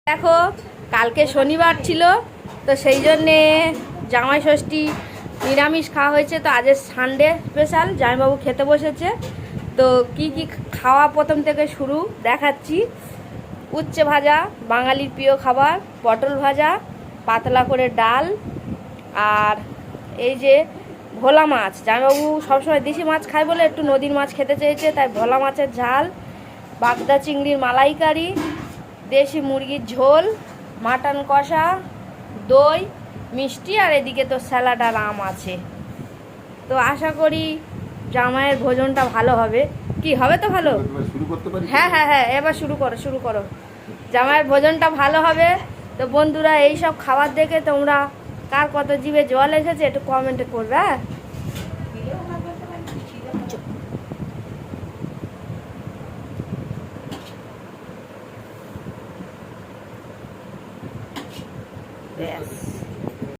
দেখো কালকে শনিবার ছিল, তো সেই জন্যে জামাই ষষ্ঠী নিরামিষ খাওয়া হয়েছে। তো আজ সানডে স্পেশাল, জামাইবাবু খেতে বসেছে। তো কি কি খাওয়া প্রথম থেকে শুরু দেখাচ্ছি। উচ্ছে ভাজা, বাঙালির প্রিয় খাবার, পটল ভাজা, পাতলা করে ডাল, আর এই যে ভোলা মাছ। জামাইবাবু সবসময় দেশি মাছ খায় বলে একটু নদীর মাছ খেতে চেয়েছে, তাই ভোলা মাছের ঝাল, বাগদা চিংড়ির মালাইকারি, দেশি মুরগির ঝোল, মাটন কষা, দই, মিষ্টি, আর এদিকে তো স্যালাড আর আম আছে। তো আশা করি জামাইয়ের ভোজনটা ভালো হবে। কি হবে তো ভালো? হ্যাঁ হ্যাঁ হ্যাঁ, এবার শুরু করো। জামাইয়ের ভোজনটা ভালো হবে। তো বন্ধুরা, এই সব খাবার দেখে তোমরা কার কত জিভে জল এসেছে একটু কমেন্টে করবে। হ্যাঁ, ব্যাস।